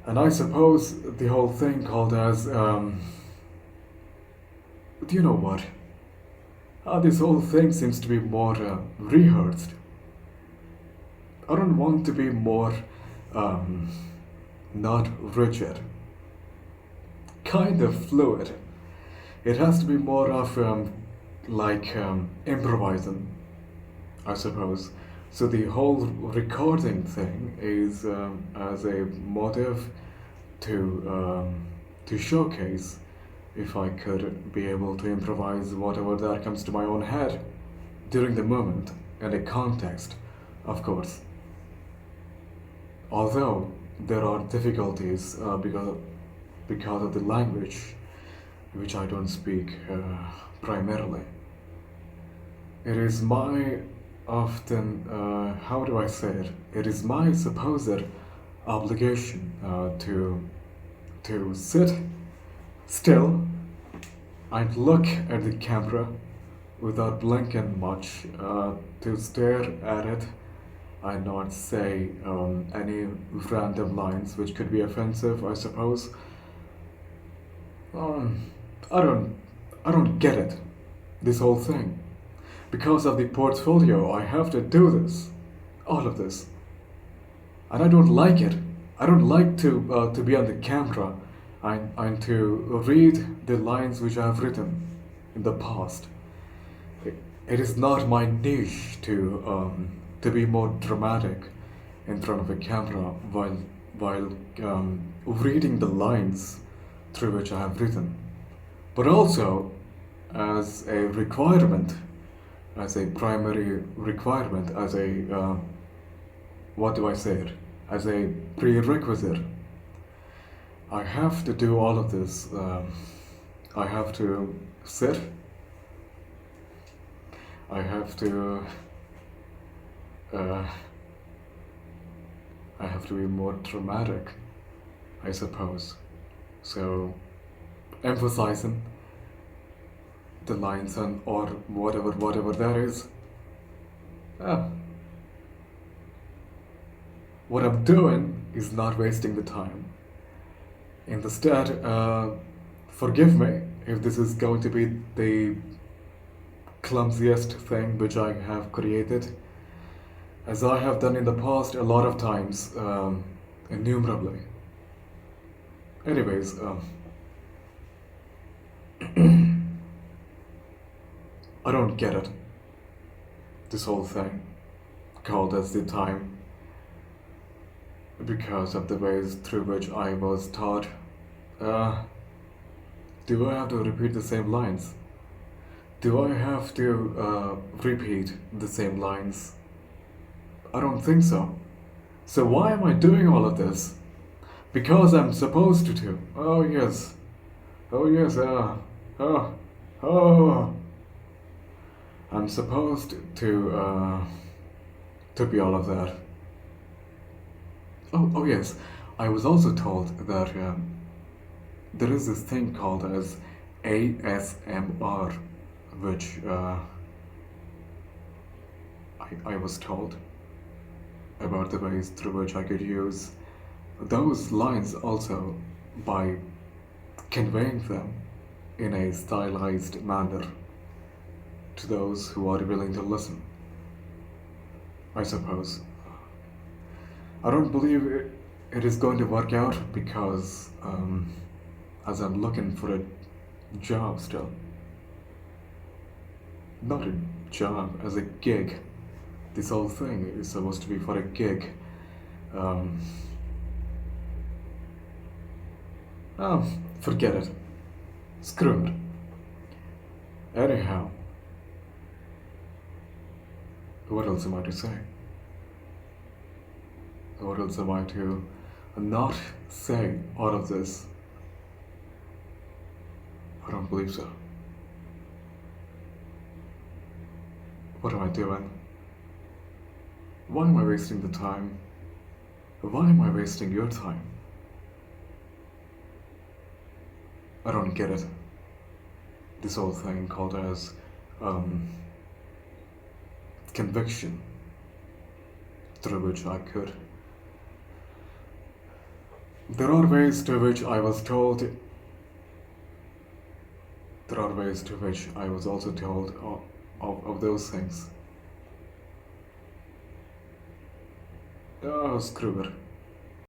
And I suppose the whole thing called as, do you know what? This whole thing seems to be more rehearsed. I don't want to be more, um, not rigid, kind of fluid. It has to be more of improvising, I suppose. So the whole recording thing is as a motive to showcase if I could be able to improvise whatever that comes to my own head during the moment and a context, of course. Although there are difficulties because of the language which I don't speak primarily. It is my often, how do I say it? It is my supposed obligation to sit still and look at the camera without blinking much, to stare at it and not say any random lines which could be offensive, I suppose. Um, I don't, I don't get it. This whole thing. Because of the portfolio, I have to do this, all of this, and I don't like it. I don't like to be on the camera and to read the lines which I have written in the past. It, it is not my niche to be more dramatic in front of a camera while reading the lines through which I have written, but also as a requirement, as a primary requirement, as a what do I say it? As a prerequisite. I have to do all of this. I have to sit. I have to. Uh, I have to be more dramatic, I suppose. So, emphasizing the lines and or whatever that is. Ah, what I'm doing is not wasting the time. Instead, forgive me if this is going to be the clumsiest thing which I have created, as I have done in the past a lot of times, innumerably. Anyways, I don't get it. This whole thing called as the time because of the ways through which I was taught. Uh, do I have to repeat the same lines? Do I have to repeat the same lines? I don't think so. So why am I doing all of this? Because I'm supposed to. Oh yes. Oh yes. Oh. Oh. I'm supposed to be all of that. Oh yes. I was also told that there is this thing called as ASMR, which I was told about the ways through which I could use those lines also by conveying them in a stylized manner to those who are willing to listen, I suppose. I don't believe it is going to work out because, as I'm looking for a job still, not a job, as a gig. This whole thing is supposed to be for a gig. Um, oh, forget it. Screw it. Anyhow, what else am I to say? What else am I to not say out of this? I don't believe so. What am I doing? Why am I wasting the time? Why am I wasting your time? I don't get it. This whole thing called as conviction, through which I could There are ways to which I was told. There are ways to which I was also told of those things. Oh, screw it.